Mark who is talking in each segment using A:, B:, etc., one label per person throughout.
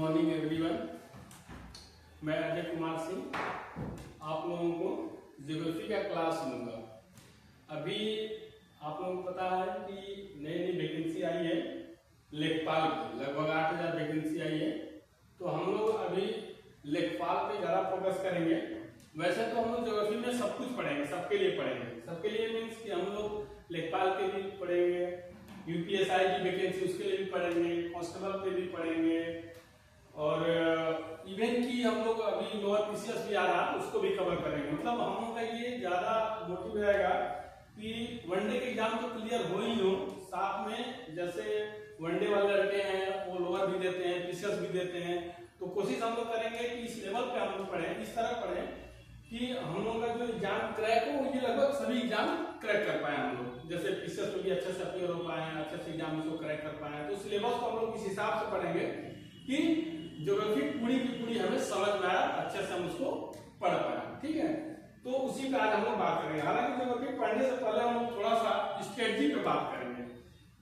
A: Morning everyone. मैं अजय कुमार सिंह आप लोगों को ज्योग्राफी का क्लास लूँगा। अभी आप लोगों को पता है कि नई नई वैकेंसी आई है लेखपाल की, लगभग 8000 वैकेंसी आई है। तो हम लोग अभी लेखपाल पे ज़्यादा फोकस करेंगे। वैसे तो हम लोग ज्योग्राफी में सब कुछ पढ़ेंगे, सबके लिए पढ़ेंगे। सबके लिए मीन्स कि हम लोग लेखपाल के भी पढ़ेंगे, यूपीएसआई की वैकेंसी उसके लिए भी पढ़ेंगे, कांस्टेबल पे भी पढ़ेंगे, और इवन की हम लोग अभी लोअर पीसीएस भी आ रहा है उसको भी कवर करेंगे। मतलब हम लोग का ये ज्यादा मोटिव रहेगा कि वनडे के एग्जाम तो क्लियर हो ही हो, साथ में जैसे वनडे वाले लड़के हैं वो लोअर भी देते हैं, पीसीएस भी देते हैं। तो कोशिश हम लोग करेंगे कि इस लेवल पे हम लोग पढ़ें, इस तरह पढ़ें कि हम लोग का जो एग्जाम क्रैक हो ये लगभग सभी एग्जाम क्रैक कर पाए हम लोग। जैसे पीसीएस में भी अच्छे से अपीयर हो पाए, अच्छे से एग्जाम को क्रैक कर पाए। तो सिलेबस को हम लोग इस हिसाब से पढ़ेंगे कि ज्योग्राफी पूरी की पूरी हमें समझ में आया, अच्छे से हम उसको पढ़ पाए। ठीक है, तो उसी पे आज हम लोग बात करेंगे। हालांकि ज्योग्राफी पढ़ने से पहले हम लोग थोड़ा सा स्ट्रेटजी पे बात करेंगे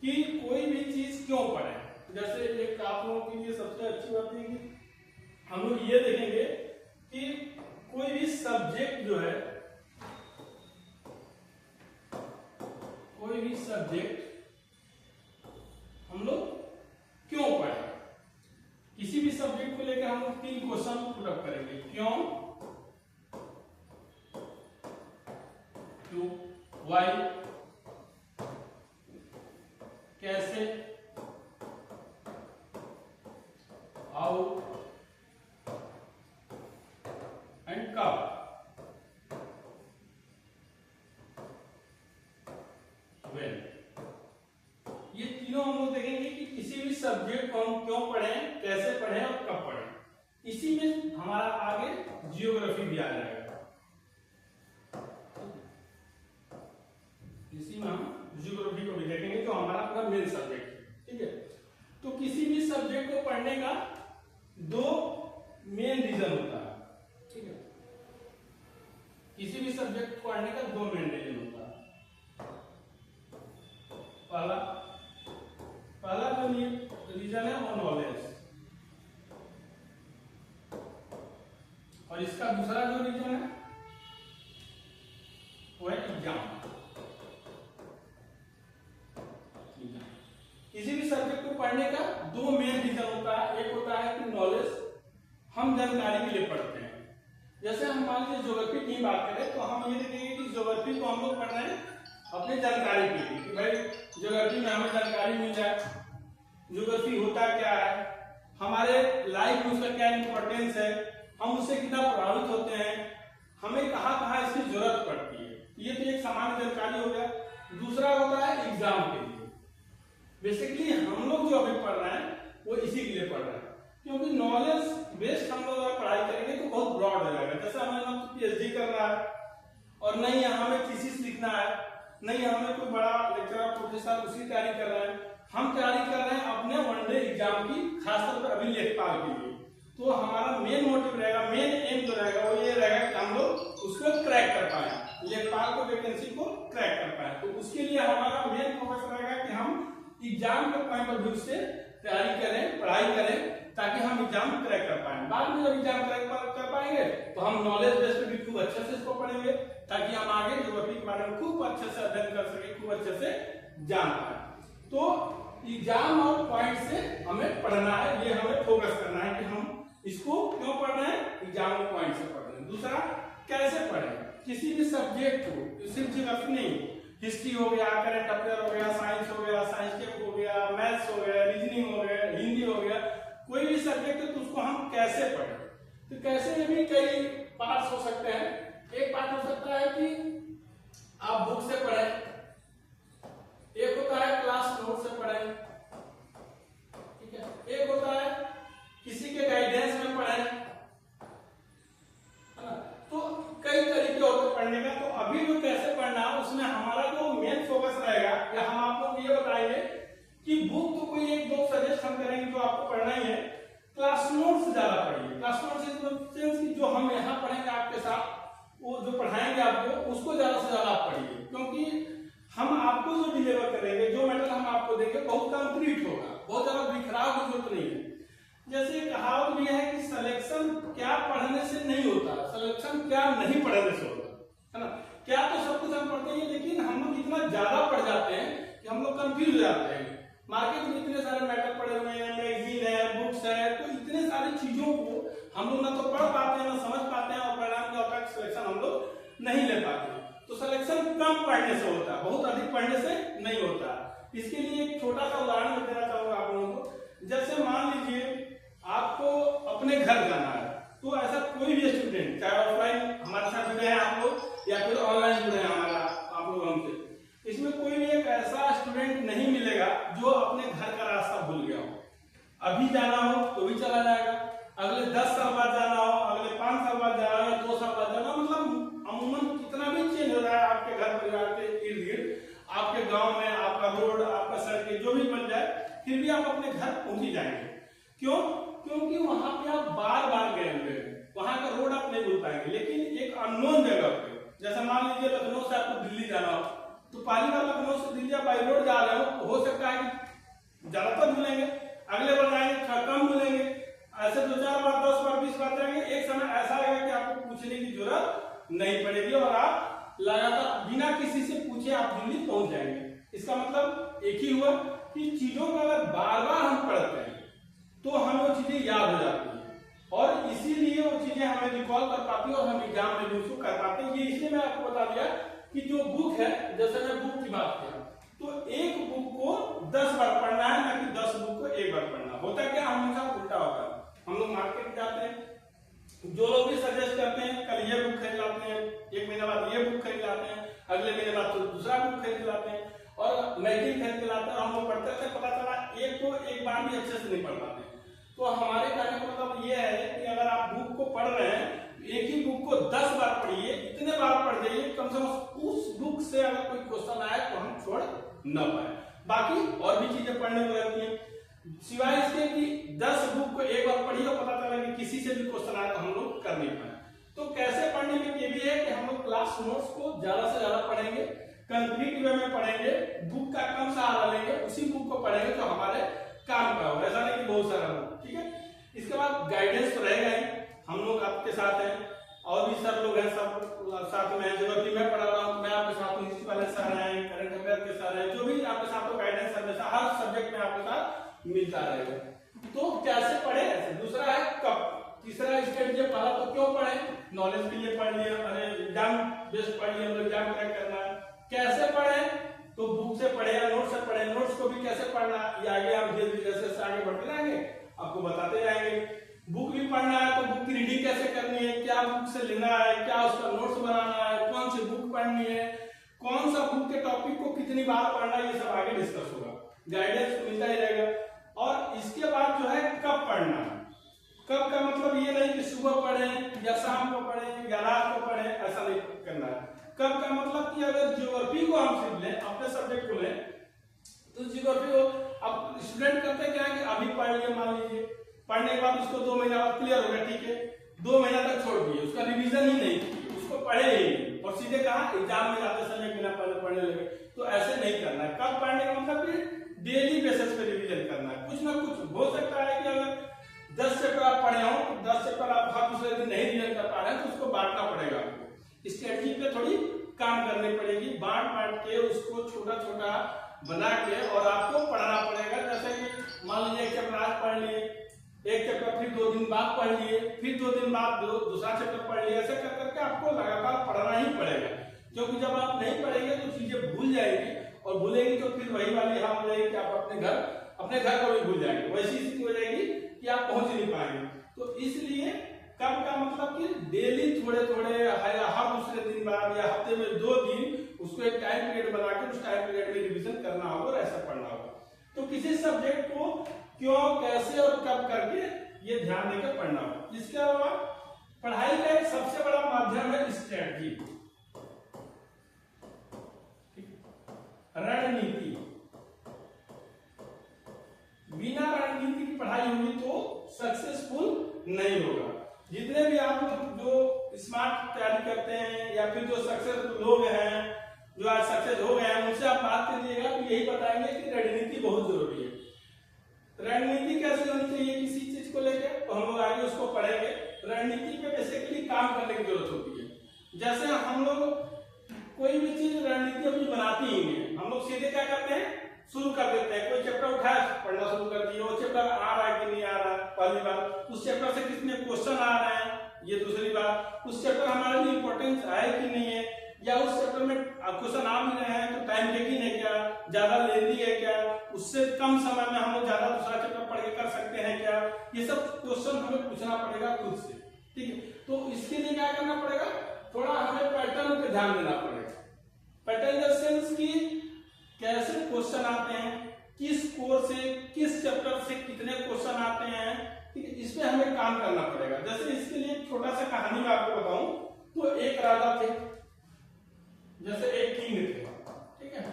A: कि कोई भी चीज क्यों पढ़े। जैसे एक आप लोगों के लिए सबसे अच्छी बात है कि हम लोग ये देखेंगे कि कोई भी सब्जेक्ट जो है, कोई भी सब्जेक्ट हम लोग क्यों पढ़े। किसी भी सब्जेक्ट को लेकर हम लोग 3 क्वेश्चन पुट अप करेंगे। क्यों, क्यों, व्हाई, कैसे, हाउ एंड कब। वेल, ये तीनों हम लोग देखेंगे कि किसी भी सब्जेक्ट को हम क्यों पढ़ें, कैसे पढ़ें और कब पढ़ें। इसी में हमारा आगे जियोग्राफी भी आ जाएगा। इसी में हम जियोग्राफी को भी देखेंगे जो हमारा अपना मेन सब्जेक्ट है। ठीक है, तो किसी भी सब्जेक्ट को पढ़ने का 2 मेन रीजन होता है। ठीक है, किसी भी सब्जेक्ट को पढ़ने का 2 मेन रीजन होता है। पहला जो रीजन है वो नॉलेज, और इसका दूसरा जो रीजन है वो है एग्जाम। किसी भी सब्जेक्ट को पढ़ने का 2 मेन रीजन होता है। एक होता है कि नॉलेज, हम जानकारी के लिए पढ़ते हैं। जैसे हम मान लीजिए ज्योग्राफी की बात करें तो हम ये देखेंगे कि ज्योग्राफी को हम लोग पढ़ रहे हैं अपने जानकारी के लिए कि भाई ज्योग्राफी में हमें जानकारी मिल जाए, ज्योग्राफी होता क्या है, हमारे लाइफ में उसका क्या इंपॉर्टेंस है, हम उससे कितना प्रभावित होते हैं, हमें कहाँ कहाँ इसकी जरूरत पड़ती है। ये तो एक सामान्य जानकारी हो गया। दूसरा होता है एग्जाम के लिए। बेसिकली हम लोग जो अभी पढ़ रहे हैं वो इसी के लिए पढ़ रहे हैं, क्योंकि नॉलेज बेस्ड हम लोग अगर पढ़ाई करेंगे तो बहुत ब्रॉड हो जाएगा। जैसे हमें पीएचडी करना है और नहीं हमें थीसिस लिखना है, नहीं हमें कोई बड़ा लेक्चरर प्रोफेसर उसकी तैयारी कर रहे हैं, हम तैयारी कर रहे हैं अपने वनडे एग्जाम की, खासतौर पर अभी लेखपाल के लिए। तो हमारा मेन मोटिव रहेगा, मेन एम जो रहेगा वो ये रहेगा कि हम लोग उसको क्रैक कर पाए, लेखपाल को वैकेंसी को क्रैक कर पाए। तो उसके लिए हमारा मेन फोकस रहेगा कि हम एग्जाम के पॉइंट ऑफ व्यू से तैयारी करें, पढ़ाई करें, ताकि हम एग्जाम क्रैक कर पाए। बाद में जब एग्जाम क्रैक कर पाएंगे तो हम नॉलेज बेस पे भी खूब अच्छे से इसको पढ़ेंगे, ताकि हम आगे ज्योग्राफी के बारे में खूब अच्छे से अध्ययन कर सके, खूब अच्छे से जान पाए। तो एग्जाम और पॉइंट से हमें पढ़ना है, ये हमें फोकस करना है कि हम इसको क्यों पढ़ रहे हैं, एग्जाम और पॉइंट से पढ़ रहे हैं। दूसरा, कैसे पढ़ें। किसी भी सब्जेक्ट को, सिर्फ ज्योग्राफी नहीं, हिस्ट्री हो गया, करंट अफेयर हो गया, साइंस हो गया, साइंस टेक हो गया, मैथ्स हो गया, रीजनिंग हो गया, हिंदी हो गया, कोई भी सब्जेक्ट है तो उसको हम कैसे पढ़ें। तो कैसे में भी कई पार्ट्स हो सकते हैं। एक पार्ट हो सकता है कि आप बुक से पढ़ें, एक होता है क्लास नोट से पढ़ें, ठीक है, एक होता है किसी के गाइडेंस में पढ़ें, है ना। तो कई तरीके होते हैं पढ़ने का। तो अभी जो कैसे पढ़ना है उसमें हमारा जो मेन फोकस रहेगा, या हम आप लोग ये बताएंगे कि बुक तो कोई 1-2 सजेस्ट हम करेंगे जो आपको पढ़ना ही है, क्लास नोट से ज्यादा पढ़िए। क्लास नोट से जो हम यहाँ पढ़ेंगे आपके साथ, वो जो पढ़ाएंगे आपको उसको ज्यादा से ज्यादा आप पढ़िए, क्योंकि हम आपको जो डिलीवर करेंगे, जो मेटल हम आपको देंगे बहुत कंक्रीट होगा, बहुत ज्यादा बिखराव की जरूरत नहीं है। जैसे कहावत भी है कि सिलेक्शन क्या पढ़ने से नहीं होता, सिलेक्शन क्या नहीं पढ़ने से होता है ना। क्या तो सब कुछ हम पढ़ते हैं, लेकिन हम लोग इतना ज्यादा पढ़ जाते हैं कि हम लोग कंफ्यूज हो जाते हैं। मार्केट में इतने सारे मैटर पड़े हुए हैं, मैगजीन है, बुक्स है, तो इतने सारी चीजों को हम लोग ना तो पढ़ पाते हैं ना समझ पाते हैं, और परिणाम क्या होता है सिलेक्शन हम लोग नहीं ले पाते हैं। तो सिलेक्शन कम पढ़ने से होता है, बहुत अधिक पढ़ने से नहीं होता। इसके लिए एक छोटा सा उदाहरण देना चाहूंगा आप लोगों को। जैसे मान लीजिए आपको अपने घर जाना है, तो ऐसा कोई भी स्टूडेंट, चाहे ऑफलाइन हमारे साथ जुड़े हैं आप लोग या फिर ऑनलाइन जुड़े हैं हमारा आप लोग हमसे, इसमें कोई भी एक ऐसा स्टूडेंट नहीं मिलेगा जो अपने घर का रास्ता भूल गया हो। अभी जाना हो तो भी चला जाएगा, अगले 10 साल बाद जाना हो, अगले 5 साल बाद जाना हो, 2 साल बाद जाना, मतलब अमूमन कितना भी चेंज हो जाए आपके घर परिवार के इर्द गिर्द, आपके गांव में आपका रोड, आपका सड़क जो भी बन जाए, फिर भी आप अपने घर पहुंच ही जाएंगे। क्यों? क्योंकि वहां पे आप बार बार गए हुए हैं, वहां का रोड आप नहीं भूल पाएंगे। लेकिन एक अननोन जगह पे, जैसे मान लीजिए लखनऊ से आपको दिल्ली जाना हो, तो पहली बार लखनऊ से दिल्ली आप बाई रोड जा रहे हो, तो हो सकता है कि ज्यादातर भूलेंगे, अगले बार जाएंगे कम भूलेंगे, ऐसे 2-4 बार 10 बार 20 बार जाएंगे। एक समय ऐसा आएगा कि आपको पूछने की जरूरत नहीं पड़ेगी और आप लगातार बिना किसी से पूछे आप दिल्ली पहुंच जाएंगे। इसका मतलब एक ही हुआ कि चीजों को अगर बार बार हम पढ़ते हैं तो हमें वो चीजें याद हो जाती है, और इसीलिए वो चीजें हमें रिकॉल कर पाती है और हम एग्जाम में भी उसको कर पाते हैं। ये इसलिए मैं आपको बता दिया कि जो बुक है, जैसे मैं बुक की बात किया, तो एक बुक को 10 बार पढ़ना है, ना कि 10 बुक को एक बार पढ़ना। होता क्या हमेशा उल्टा होता है। हम लोग मार्केट जाते हैं, जो लोग भी सजेस्ट करते हैं कल ये बुक खरीद लाते हैं, 1 महीने बाद ये बुक खरीद लाते हैं, अगले महीने बाद तो दूसरा बुक खरीद लाते हैं, और मैगजीन खरीद लाते हैं। हम लोग पढ़ते थे, पता चला एक को एक बार भी अच्छे से नहीं पढ़ पाते। तो हमारे कहने का मतलब ये है कि अगर आप बुक को पढ़ रहे हैं, एक ही बुक को 10 बार पढ़िए, इतने बार पढ़ जाइए, कम से कम उस बुक से अगर कोई क्वेश्चन आए तो हम छोड़ न पाए। बाकी और भी चीजें पढ़ने को रहती हैं, सिवाय इसके कि 10 बुक को एक बार पढ़िए, पता चला कि किसी से भी क्वेश्चन आए तो हम लोग कर नहीं पाए। तो कैसे पढ़ने में ये भी है कि हम लोग क्लास नोट्स को ज्यादा से ज्यादा पढ़ेंगे, कंक्रीट वे में पढ़ेंगे, बुक का कम सहारा लेंगे, उसी बुक को पढ़ेंगे जो हमारे काम का हो, ऐसा नहीं कि बहुत सारा हो। ठीक है, इसके बाद गाइडेंस तो रहेगा ही, हम लोग आपके साथ हैं, और भी सर लोग हैं, सब साथ में हैं। ज्योग्राफी मैं पढ़ा रहा हूँ, मैं आपके साथ हूँ, हिस्ट्री वाले सर हैं, करंट अफेयर के सर हैं, जो भी आपके साथ हो, गाइडेंस हमेशा हर सब्जेक्ट में आपके साथ मिलता रहेगा। तो कैसे पढ़े ऐसे, दूसरा है कब, तीसरा स्टेप ये पढ़ा तो क्यों पढ़े, नॉलेज के लिए पढ़ लिया, अरे एग्जाम बेस्ड पढ़ लिया, हम लोग एग्जाम क्रैक करना है। कैसे पढ़े, तो बुक से पढ़े या नोट से पढ़े, नोट्स को भी कैसे पढ़ना ये आगे हम धीरे धीरे जैसे आगे बढ़ते जाएंगे आपको बताते जाएंगे। बुक भी पढ़ना है तो बुक की रीडिंग कैसे करनी है, क्या बुक से लेना है, क्या उसका नोट्स बनाना है, कौन सी बुक पढ़नी है, कौन सा बुक के टॉपिक को कितनी बार पढ़ना है, ये सब आगे डिस्कस होगा, गाइडेंस तो मिलता ही रहेगा। और इसके बाद जो है कब पढ़ना है, कब का मतलब ये नहीं कि सुबह पढ़ें या शाम को पढ़ें या रात को पढ़ें, ऐसा नहीं करना है। कब का मतलब कि अगर ज्योग्राफी को हम सीख लें, अपने सब्जेक्ट को लें, तो ज्योग्राफी को अब स्टूडेंट करते हैं क्या है कि अभी पढ़ लिया, मान लीजिए पढ़ने के बाद उसको 2 महीना बाद क्लियर हो गया, ठीक है, 2 महीना तक छोड़ दिए, उसका रिवीजन ही नहीं किया, उसको पढ़े ही नहीं, और सीधे कहा एग्जाम में जाते समय बिना पहले पढ़ने लगे। तो ऐसे नहीं करना है। कब पढ़ने का मतलब कि डेली बेसिस पे रिवीजन करना है, कुछ ना कुछ। हो सकता है कि अगर 10 चैप्टर आप पढ़े हो, तो 10 चैप्टर आप हर दूसरे दिन नहीं रिवीजन कर पा रहे हैं, तो उसको बांटना पड़ेगा आपको, स्ट्रेटजी पे थोड़ी काम करनी पड़ेगी, बांट के उसको छोटा छोटा बना के और आपको पढ़ना पड़ेगा। जैसे कि मान लीजिए एक चैप्टर आज पढ़ लिए, एक चैप्टर फिर 2 दिन बाद पढ़ लिए, फिर 2 दिन बाद दूसरा चैप्टर पढ़ लिए, ऐसे कर करके आपको लगातार पढ़ना ही पड़ेगा। क्योंकि जब आप नहीं पढ़ेंगे तो चीजें भूल जाएंगी, और भूलेंगी तो फिर वही वाली हाल हो जाएगी कि आप अपने घर को भी भूल जाएंगे, वैसी स्थिति हो जाएगी कि आप पहुंच नहीं पाएंगे। तो इसलिए कब का मतलब कि डेली थोड़े थोड़े हर दूसरे दिन बाद या हफ्ते में 2 दिन उसको एक टाइम पीरियड बना के उस टाइम पीरियड में रिवीजन करना होगा और ऐसा पढ़ना होगा। तो किसी सब्जेक्ट को क्यों, कैसे और कब करके ये ध्यान देकर पढ़ना होगा। इसके अलावा पढ़ाई का एक सबसे बड़ा माध्यम है स्ट्रेटजी, रणनीति। बिना रणनीति की पढ़ाई होगी तो सक्सेसफुल नहीं होगा। जितने भी आप लोग जो स्मार्ट तैयारी करते हैं या फिर जो सक्सेस लोग हैं, जो आज सक्सेस हो गए हैं, उनसे आप बात करिएगा तो यही बताएंगे कि रणनीति बहुत जरूरी है। रणनीति कैसे होनी चाहिए किसी चीज को रणनीति पे बेसिकली काम करने की जरूरत होती है। जैसे हम लोग कोई भी चीज रणनीति अपनी बनाती ही नहीं है, हम लोग सीधे क्या करते हैं, शुरू कर देते हैं। कोई चैप्टर उठाया, पढ़ना शुरू कर दिया, वो चैप्टर आ रहा है कि नहीं आ रहा, पहली बात। उस चैप्टर से कितने क्वेश्चन आ रहे हैं, ये दूसरी बात। उस चैप्टर हमारे लिए इंपॉर्टेंस है कि नहीं है, या उस चैप्टर में क्वेश्चन आ भी रहे हैं तो टाइम टेकिंग है क्या, ज्यादा लेंदी है क्या, उससे कम समय में हम लोग ज्यादा दूसरा चैप्टर पढ़ के कर सकते हैं क्या, ये सब क्वेश्चन हमें पूछना पड़ेगा खुद से। ठीक है, तो इसके लिए क्या करना पड़ेगा, थोड़ा हमें पैटर्न पे ध्यान देना पड़ेगा। पैटर्न इन द सेंस की कैसे क्वेश्चन आते हैं, किस कोर्स से, किस चैप्टर से कितने क्वेश्चन आते हैं, ठीक है, इस पे हमें काम करना पड़ेगा। जैसे इसके लिए छोटा सा कहानी मैं आपको बताऊं, तो एक राजा थे, जैसे एक किंग थे, ठीक है।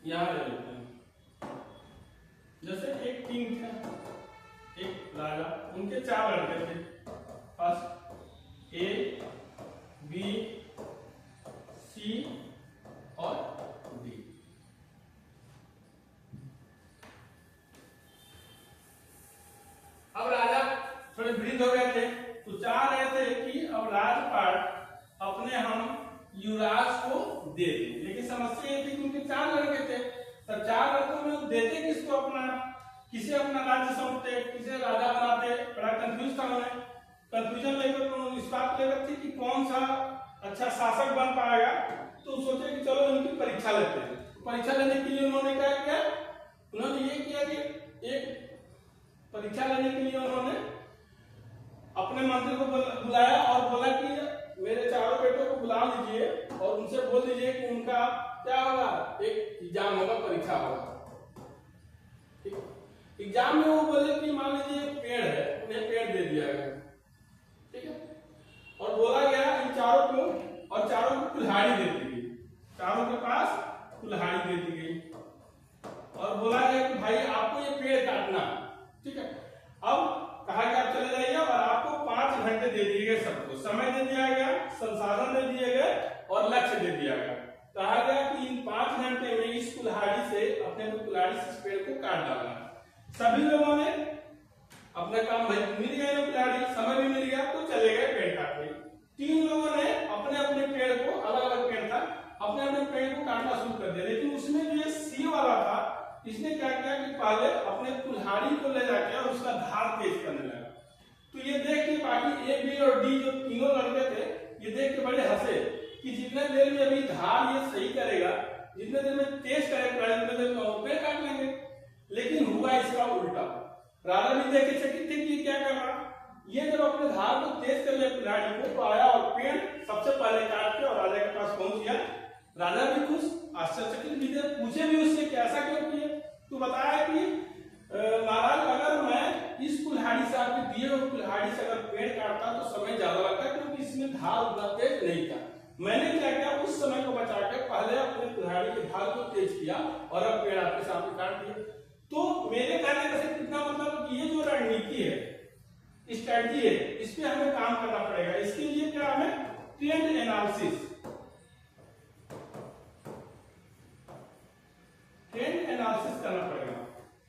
A: यहां ले लेते हैं, जैसे एक किंग था, एक राजा, उनके 4 लड़के थे। फर्स्ट ए, बी, सी और डी। अब राजा थोड़े वृद्ध हो गए थे, तो चाह रहे थे कि अब राजपाट अपने हम युवराज को दे दें। लेकिन समस्या ये थी कि उनके 4 लड़के थे, तो 4 लड़कों में देते किसको अपना, किसे अपना राज्य सौंपते, किसे राजा बनाते, बड़ा कंफ्यूज था उन्हें। कंफ्यूजन लेकर उन्होंने इस बात लेकर थी कि कौन सा अच्छा शासक बन पाएगा, तो सोचे कि चलो इनकी परीक्षा लेते हैं। परीक्षा लेने के लिए उन्होंने क्या किया, उन्होंने ये किया कि एक परीक्षा लेने के लिए उन्होंने अपने मंत्री को बुलाया और बोला कि मेरे 4 बेटों को बुला लीजिए और उनसे बोल दीजिए कि उनका क्या होगा, एक एग्जाम होगा, परीक्षा होगा। एग्जाम में वो बोले कि मान लीजिए एक पेड़ है, उन्हें पेड़ दे दिया गया, ठीक है, और बोला गया इन 4 को, और 4 को कुल्हाड़ी दे दी गई, 4 के पास कुल्हाड़ी दे दी गई, और बोला गया कि भाई आपको ये पेड़ काटना, ठीक है। अब कहा कि आप चले जाइए और आपको 5 घंटे दे दिए गए, सबको समय दे दिया गया, संसाधन दे दिए गए और लक्ष्य दे दिया गया। कहा गया कि इन 5 घंटे में इस कुल्हाड़ी से, अपने कुल्हाड़ी से इस पेड़ को काट डालना। सभी लोगों ने अपना काम, भाई मिल गया ना कुल्हाड़ी, समय भी मिल गया, तो चले गए पेड़ काटने। 3 लोगों ने अपने अपने पेड़ को, अलग अलग पेड़ था, अपने अपने पेड़ को काटना शुरू कर दिया। लेकिन उसमें जो ये सी वाला था, इसने क्या किया कि पहले अपने कुल्हाड़ी को ले जाके और उसका धार तेज करने लगा। तो ये देख के बाकी ए, बी और डी जो तीनों लड़के थे, ये देख के बड़े हंसे कि जितने देर में अभी धार ये सही करेगा, जितने देर में तेज करेगा, उतने देर में वो पेड़ काट लेंगे। लेकिन हुआ इसका उल्टा। राजा भी देखे चकित थे कि क्या कर रहा, ये जब अपने धार को तेज कर लिया कुल्हाड़ी को, तो आया और पेड़ सबसे पहले काट के और राजा के पास पहुंच गया। राजा भी खुश, आश्चर्यचकित भी थे, पूछे भी उससे कि ऐसा क्यों किए। तो बताया कि महाराज, अगर मैं इस कुल्हाड़ी से, आपके दिए हुए कुल्हाड़ी से अगर पेड़ काटता तो समय ज्यादा लगता, क्योंकि इसमें धार उतना तेज नहीं था। मैंने क्या किया, उस समय को बचा के पहले अपने कुल्हाड़ी के धार को तेज किया और अब पेड़ आपके सामने काट दिया। तो मेरे कहने का कितना मतलब, ये जो रणनीति है, स्ट्रेटजी है, इस पे हमें काम करना पड़ेगा। इसके लिए क्या हमें ट्रेंड एनालिसिस, ट्रेंड एनालिसिस करना पड़ेगा।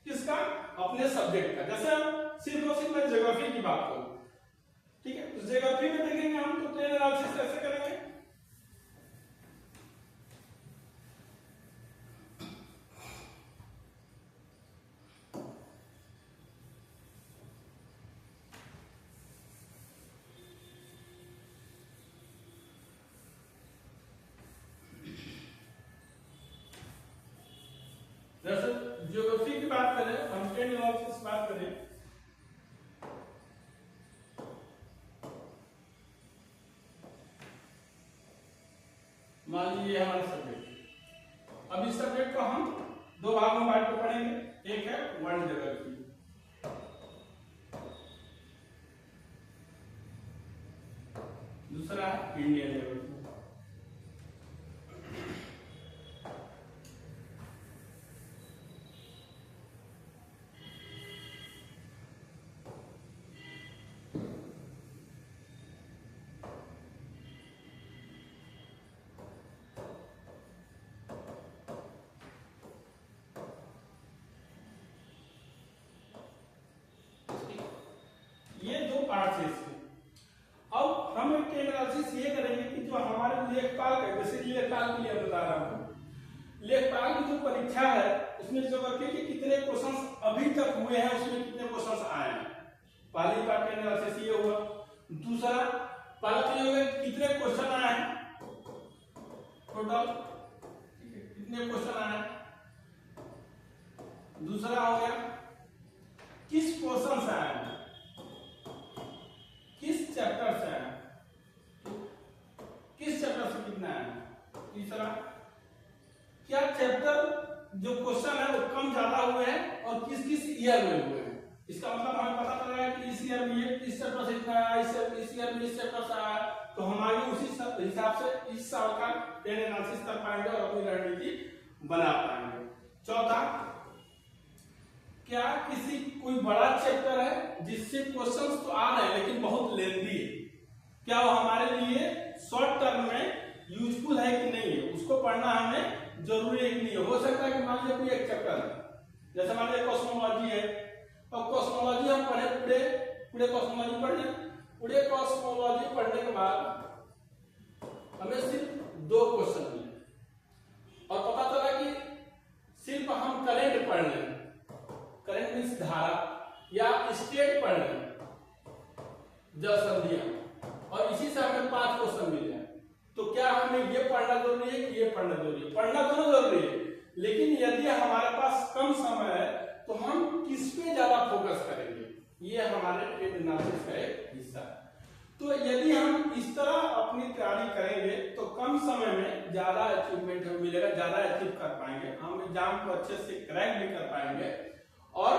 A: किसका, अपने सब्जेक्ट का। जैसे हम सिर्फ और सिर्फ मैं ज्योग्राफी की बात करूं, ठीक है, तो ज्योग्राफी में देखेंगे हम, तो ट्रेंड एनालिसिस कैसे करेंगे। जैसे ज्योग्राफी की बात करें, हम ट्रेंड एनालिसिस बात करें, मान लीजिए हमारा सब्जेक्ट। अब इस सब्जेक्ट को हम 2 भागों में बांट के पढ़ेंगे। एक है वर्ल्ड ज्योग्राफी, दूसरा है इंडियन ज्योग्राफी। पार्ट है इसके। अब हम एक एनालिसिस ये करेंगे कि जो हमारे लेखपाल का, जैसे लेखपाल के लिए बता रहा हूँ, लेखपाल की जो परीक्षा है उसमें ज्योग्राफी के कितने क्वेश्चंस अभी तक हुए हैं, उसमें कितने क्वेश्चंस आए हैं। पहली पार्ट का एनालिसिस ये हुआ। दूसरा पार्ट ये होगा कितने क्वेश्चन आए हैं टोटल, कितने क्वेश्चन आए हैं। दूसरा हो गया किस पोर्शन से आए हैं, किस चैप्टर से आए हैं, किस चैप्टर से कितना आए हैं। तीसरा क्या चैप्टर जो क्वेश्चन है वो कम ज्यादा हुए हैं और किस किस ईयर में हुए हैं। इसका मतलब हमें पता चल रहा है कि इस ईयर में ये इस चैप्टर से इतना आया, इस ईयर में इस चैप्टर से आया, तो हम आगे उसी हिसाब से इस साल का टेन एनालिसिस कर पाएंगे और अपनी रणनीति बना पाएंगे। चौथा, क्या किसी कोई बड़ा चैप्टर है जिससे क्वेश्चंस तो आ रहे हैं लेकिन बहुत लेंथी है, क्या वो हमारे लिए शॉर्ट टर्म में यूजफुल है कि नहीं है, उसको पढ़ना हमें जरूरी है कि नहीं है। हो सकता है कि मान लीजिए कोई एक चैप्टर है, जैसे मान लीजिए कॉस्मोलॉजी है, और कॉस्मोलॉजी हम पढ़े पूरे कॉस्मोलॉजी पढ़ लें। पूरे कॉस्मोलॉजी पढ़ने के बाद हमें सिर्फ 2 क्वेश्चन मिले और पता चला कि सिर्फ हम करंट पढ़ लें, करंट मीन्स धारा, या स्टेट पढ़ लें, जल संधियां, और इसी से हमें 5 क्वेश्चन मिले। तो क्या हमें ये पढ़ना जरूरी है कि ये पढ़ना जरूरी है? पढ़ना दोनों जरूरी है, लेकिन यदि हमारे पास कम समय है तो हम किस पे ज्यादा फोकस करेंगे, ये हमारे एनालिसिस का एक हिस्सा है। तो यदि हम इस तरह अपनी तैयारी करेंगे तो कम समय में ज्यादा अचीवमेंट हमें मिलेगा, ज्यादा अचीव कर पाएंगे, हम एग्जाम को अच्छे से क्रैक भी कर पाएंगे और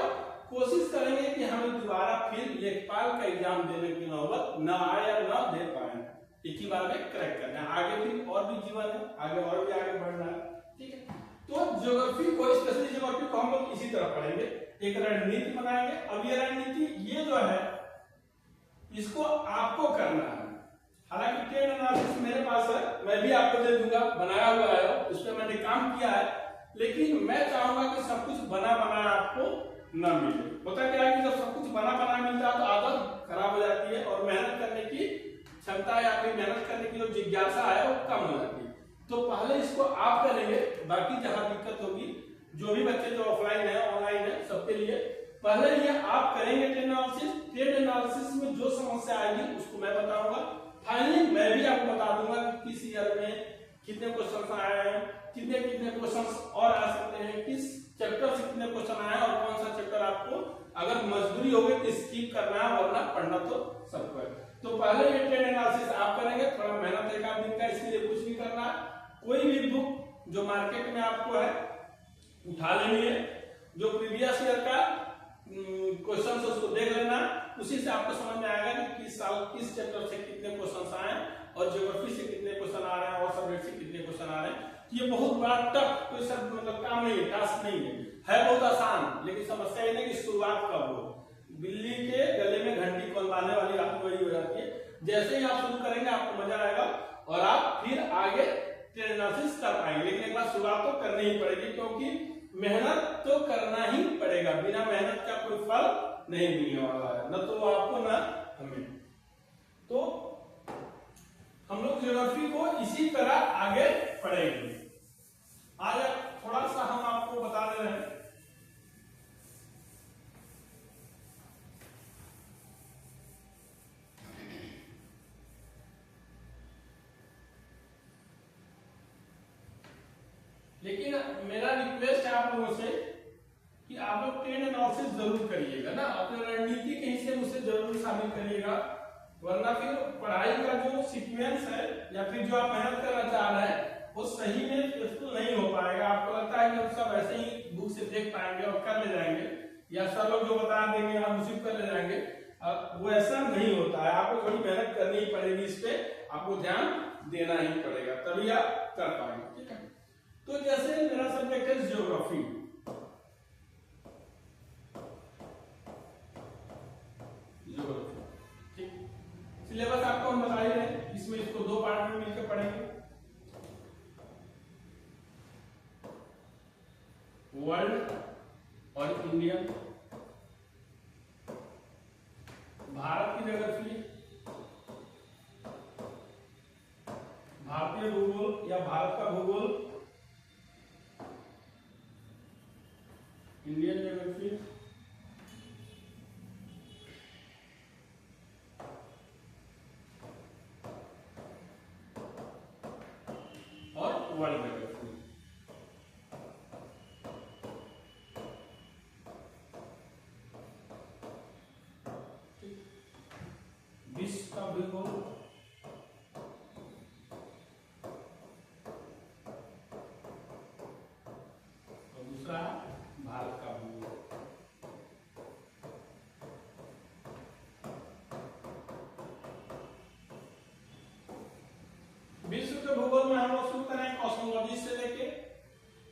A: कोशिश करेंगे कि हमें दोबारा फिर लेखपाल का एग्जाम देने की नौबत न आए या न दे पाए, एक ही बार में क्रैक करना है। आगे भी और भी जीवन है, आगे और भी आगे बढ़ना है, ठीक है। तो ज्योग्राफी को, स्पेशली ज्योग्राफी को हम लोग इसी तरह पढ़ेंगे, एक रणनीति बनाएंगे। अब ये रणनीति ये जो है इसको आपको करना है। हालांकि टेन एनालिसिस मेरे पास है, मैं भी आपको दे दूंगा, बनाया हुआ है, उस पर मैंने काम किया है, लेकिन मैं चाहूंगा कि सब कुछ बना बनाया आपको न मिले। होता क्या है कि जब सब कुछ बना बनाया मिलता है तो आदत खराब हो जाती है और मेहनत करने की क्षमता या फिर मेहनत करने की जो जिज्ञासा है वो कम हो जाती है। तो पहले इसको आप करेंगे, बाकी जहां दिक्कत होगी, जो भी बच्चे जो ऑफलाइन है ऑनलाइन है सबके लिए पहले ये आप करेंगे टेन एनालिसिस में जो समस्या आएगी उसको मैं बताऊंगा। फाइनली मैं भी आपको बता दूंगा कि किस ईयर में कितने क्वेश्चन आए हैं, कितने क्वेश्चन और आ सकते हैं, किस चैप्टर से कितने क्वेश्चन आए और कौन सा चैप्टर आपको अगर मजबूरी होगी तो स्किप करना है, वरना पढ़ना तो सबको है। तो पहले ये टेन एनालिसिस आप करेंगे, थोड़ा मेहनत एक आध दिन का, इसके लिए कुछ नहीं करना है। कोई भी बुक जो मार्केट में आपको है उठा लेनी है, जो प्रीवियस ईयर का क्वेश्चन उसको देख लेना, उसी से आपको समझ में आएगा कि किस साल किस चैप्टर से कितने क्वेश्चन आए और ज्योग्राफी से कितने क्वेश्चन आ रहे हैं और सब्जेक्ट से कितने क्वेश्चन आ रहे हैं। ये बहुत बड़ा टफ कोई सब मतलब काम नहीं है, टास्क नहीं है बहुत आसान, लेकिन समस्या ये नहीं कि शुरुआत कब हो। बिल्ली के गले में घंटी कौन बांधने वाली आपको वही हो जाती है। जैसे ही आप शुरू करेंगे आपको मजा आएगा और आप फिर आगे एनालिसिस कर पाएंगे, लेकिन एक बार शुरुआत तो करनी ही पड़ेगी, क्योंकि मेहनत तो करना ही पड़ेगा, बिना मेहनत का कोई फल नहीं मिलने वाला है, न तो आपको न हमें। तो हम लोग ज्योग्राफी को इसी तरह आगे पढ़ेंगे। आज थोड़ा सा हम आपको बता दे रहे हैं लेकिन मेरा रिक्वेस्ट है आप लोगों से कि आप लोग टेन एनालिसिस जरूर करिएगा ना, अपने रणनीति के हिस्से में उसे जरूर शामिल करिएगा, वरना फिर पढ़ाई का जो सीक्वेंस है या फिर जो आप मेहनत करना चाह रहे हैं वो सही में फेसफुल नहीं हो पाएगा। आपको लगता है कि हम सब ऐसे ही बुक से देख पाएंगे और कर ले जाएंगे, या सर लोग जो बता देंगे हम उसी कर ले जाएंगे, वो ऐसा नहीं होता है। आपको थोड़ी मेहनत करनी ही पड़ेगी, इस पे आपको ध्यान देना ही पड़ेगा, तभी आप कर पाएंगे, ठीक है। तो जैसे मेरा सब्जेक्ट है ज्योग्राफी, ठीक, सिलेबस आपको हम बता ही रहे हैं, इसमें इसको 2 पार्ट में मिलकर पढ़ेंगे। वर्ल्ड और इंडियन, भारत की ज्योग्राफी, भारतीय भूगोल या भारत का भूगोल, इंडियन ज्योग्राफी, और वर्ल्ड ज्योग्राफी। विश्व का भूगोल, और दूसरा भारत का भूगोल। विश्व के भूगोल में हम लोग शुरू करें कॉस्मोलॉजी से लेके,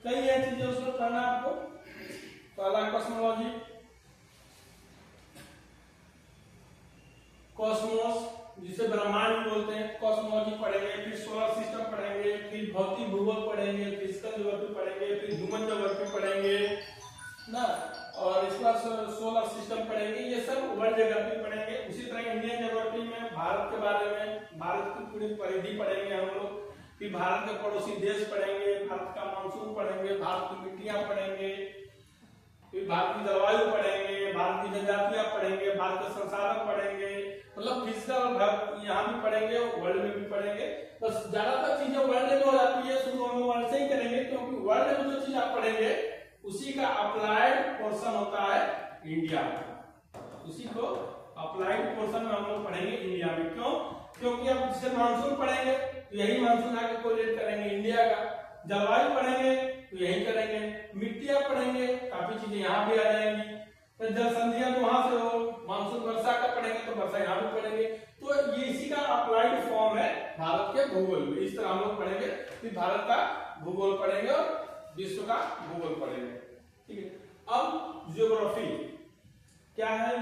A: कई है चीजें उसमें पढ़ना आपको। पहला कॉस्मोलॉजी, कॉस्मोस जिसे ब्रह्मांड बोलते हैं, कॉस्मोलॉजी पढ़ेंगे, फिर सोलर सिस्टम पढ़ेंगे, फिर भौतिक भूगोल पढ़ेंगे, फिजिकल ज्योग्राफी पढ़ेंगे, फिर ह्यूमन ज्योग्राफी पढ़ेंगे ना, और इसके बाद सोलर सिस्टम पढ़ेंगे, ये सब वर्ल्ड ज्योग्राफी पढ़ेंगे। उसी तरह इंडियन ज्योग्राफी में भारत के बारे में, भारत की पूरी परिधि पढ़ेंगे हम लोग, फिर भारत के पड़ोसी देश पढ़ेंगे, भारत का मानसून पढ़ेंगे, भारत की मिट्टियां पढ़ेंगे, फिर भारत की जलवायु पढ़ेंगे, भारत की जनजातियां पढ़ेंगे, भारत के संसाधन पढ़ेंगे, मतलब फिजिकल यहाँ भी पढ़ेंगे, वर्ल्ड में भी पढ़ेंगे। बस ज्यादातर चीजें वर्ल्ड में हो जाती है, शुरू हम वर्ल्ड से ही करेंगे, क्योंकि वर्ल्ड में जो चीज आप पढ़ेंगे उसी का अप्लाइड पोर्शन होता है इंडिया में, उसी को अप्लाइड पोर्शन में हम लोग पढ़ेंगे इंडिया में। क्यों? क्योंकि अब जैसे मानसून पढ़ेंगे तो यही मानसून आके कोरिलेट करेंगे इंडिया का, जलवायु पढ़ेंगे तो यही करेंगे, मिट्टियां पढ़ेंगे, काफी चीजें यहाँ भी आ जाएंगी, फिर जल संधियां तो वहां से हो, मानसून वर्षा का पढ़ेंगे तो वर्षा यहाँ भी पढ़ेंगे। तो ये इसी का अप्लाइड फॉर्म है भारत के भूगोल में, इस तरह हम लोग पढ़ेंगे, फिर भारत का भूगोल पढ़ेंगे और विश्व का भूगोल पढ़ेंगे। ठीक है। अब ज्योग्राफी क्या है?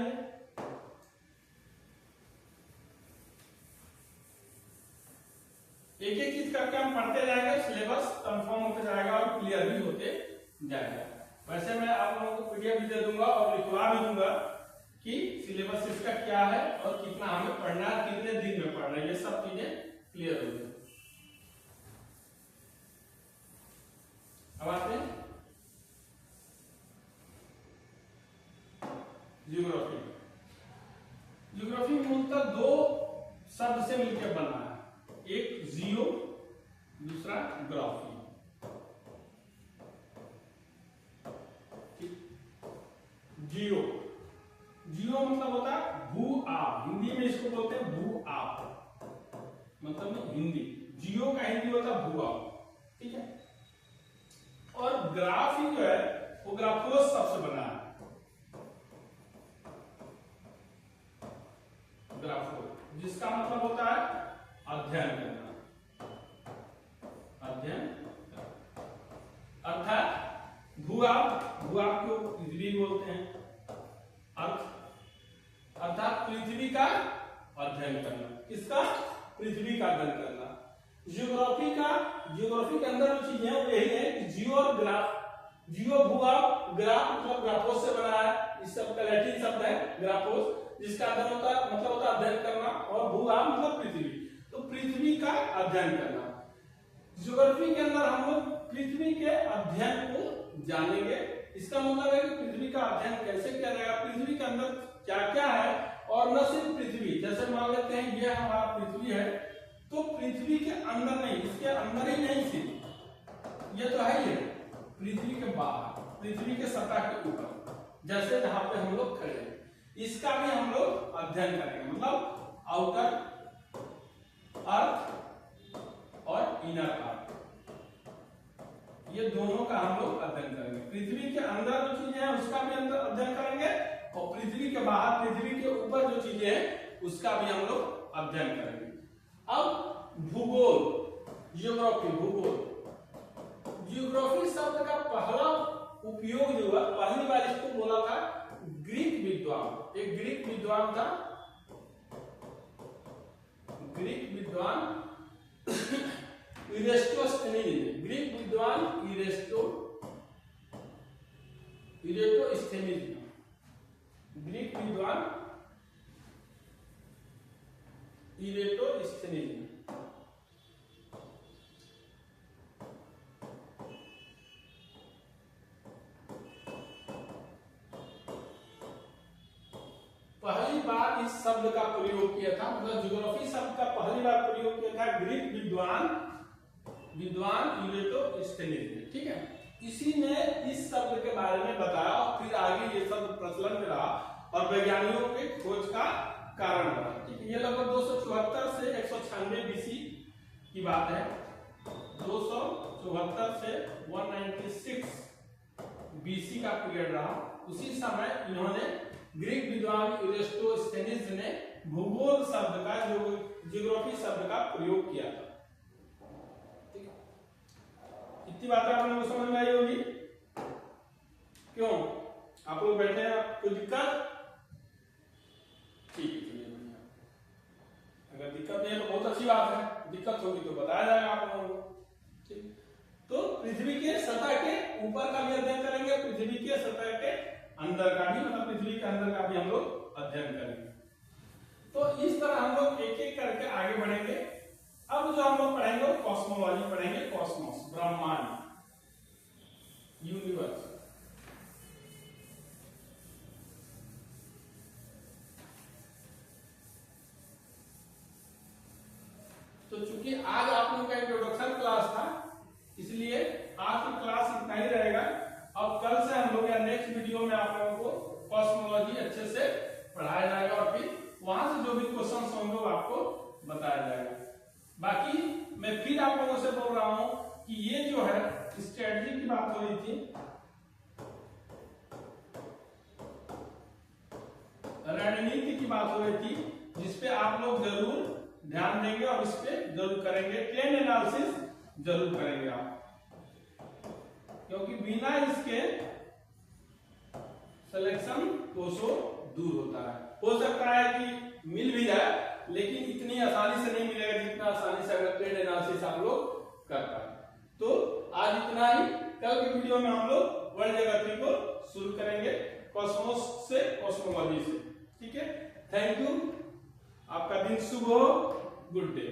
A: ये एक एक चीज करके हम पढ़ते जाएंगे, सिलेबस कंफर्म होते जाएगा और क्लियर भी होते जाएगा। वैसे मैं आप लोगों को पीडीएफ भी दे दूंगा और लिखवा भी दूंगा कि सिलेबस इसका क्या है और कितना हमें पढ़ना है, कितने दिन में पढ़ना है, ये सब चीजें क्लियर हो जाए। अब आते हैं ज्योग्राफी। ज्योग्राफी मूलतः दो शब्द से मिलकर बना है, एक जियो, दूसरा ग्राफी। जियो, जियो मतलब होता है भू आप, हिंदी में इसको बोलते हैं भू आप, मतलब हिंदी, जियो का हिंदी होता है भू आप। ठीक है। और ग्राफी जो है वो ग्राफोस शब्द से बना है, ग्राफो, जिसका मतलब होता है अध्ययन करना, अध्ययन अर्थात भूआप, भूआप को पृथ्वी बोलते हैं, अर्थात पृथ्वी का अध्ययन करना। किसका? पृथ्वी का अध्ययन करना। जियोग्राफी का, जियोग्राफी के अंदर जो चीजें हैं यही है कि जियो और ग्राफ, जियो भूआप, ग्राफ मतलब ग्राफोस से बना है, इस सब का लैटिन शब्द है ग्राफोस, जिसका अध्ययन होता है मतलब होता है अध्ययन करना, और भूआप मतलब पृथ्वी, तो पृथ्वी का अध्ययन करना। ज्योग्राफी के अंदर हम लोग पृथ्वी के अध्ययन को जानेंगे। इसका मतलब है कि पृथ्वी का अध्ययन कैसे किया जाएगा, पृथ्वी के अंदर क्या क्या है, और न सिर्फ पृथ्वी, जैसे मान लेते हैं ये हमारा पृथ्वी है, तो पृथ्वी के अंदर नहीं, इसके अंदर ही नहीं सिर्फ ये तो है ही है, पृथ्वी के बाहर, पृथ्वी के सतह के ऊपर, जैसे जहां पे हम लोग खड़े हैं, इसका भी हम लोग अध्ययन करेंगे, मतलब आउटर अर्थ और इनर अर्थ, ये दोनों का हम लोग अध्ययन करेंगे। पृथ्वी के अंदर जो चीजें हैं उसका भी अंदर अध्ययन करेंगे, और पृथ्वी के बाहर, पृथ्वी के ऊपर जो चीजें हैं उसका भी हम लोग अध्ययन करेंगे। अब भूगोल, जियोग्राफी, भूगोल, जियोग्राफी शब्द का पहला उपयोग जो हुआ, पहली बार इसको बोला था ग्रीक विद्वान, एक ग्रीक विद्वान था, ग्रीक विद्वान इरेस्टोस्थेनीज ने, ग्रीक विद्वान इरेस्टोस्थेनीज, ग्रीक विद्वान इरेटोस्थेनिज्म। पहली बार इस शब्द का प्रयोग किया था, मतलब ज्योग्राफी शब्द का पहली बार प्रयोग किया था ग्रीक विद्वान इरेटोस्थेनिज्म। ठीक है, इसी ने इस शब्द के बारे में बताया और फिर आगे ये शब्द प्रचलन में रहा और वैज्ञानिकों के खोज का कारण बना। ठीक है, ये लगभग 274 से 196 बीसी की बात है। 274 से 196 बीसी का पीरियड रहा। उसी समय इन्होंने ग्रीक विद्वान इरेटोस्थेनिज्म ने भूगोल शब्द का, ज्योग्राफी शब्द का प्रयोग किया था। इतनी बातें आप लोगों को समझ में आई होगी। क्यों आप लोग बैठे हैं, कोई दिक्कत? ठीक है, चलिए बढ़िया। अगर दिक्कत नहीं है तो बहुत अच्छी बात है, दिक्कत होगी तो बताया जाएगा आप लोगों को। ठीक, तो पृथ्वी के सतह के ऊपर का भी अध्ययन करेंगे, पृथ्वी के सतह के अंदर का भी, मतलब पृथ्वी के अंदर का भी हम लोग अध्ययन करेंगे। तो इस तरह हम लोग एक एक करके आगे बढ़ेंगे। अब जो हम लोग पढ़ेंगे वो कॉस्मोलॉजी पढ़ेंगे, कॉस्मोस, ब्रह्मांड, यूनिवर्स। तो चूंकि आज आप लोगों का इंट्रोडक्शन क्लास था, इसलिए आज की क्लास इतना ही रहेगा। अब कल से हम लोग या नेक्स्ट वीडियो में आप लोगों को कॉस्मोलॉजी अच्छे से पढ़ाया जाएगा और फिर वहां से जो भी क्वेश्चन होंगे वो आपको बताया जाएगा। बाकी मैं फिर आप लोगों से बोल रहा हूं कि ये जो है स्ट्रेटजी की बात हो रही थी, रणनीति की बात हो रही थी, जिसपे आप लोग जरूर ध्यान देंगे और इस पे जरूर करेंगे, ट्रेंड एनालिसिस जरूर करेंगे आप, क्योंकि बिना इसके सिलेक्शन 200 दूर होता है। हो सकता है कि मिल भी जाए, लेकिन इतनी आसानी से नहीं मिलेगा जितना आसानी से अगर ट्रेंड एनालिसिस आप लोग कर पाए। तो आज इतना ही, कल की वीडियो में हम लोग वर्ल्ड ज्योग्राफी को शुरू करेंगे, कॉस्मोस से, कॉस्मोलॉजी से। ठीक है, थैंक यू, आपका दिन शुभ हो, गुड डे।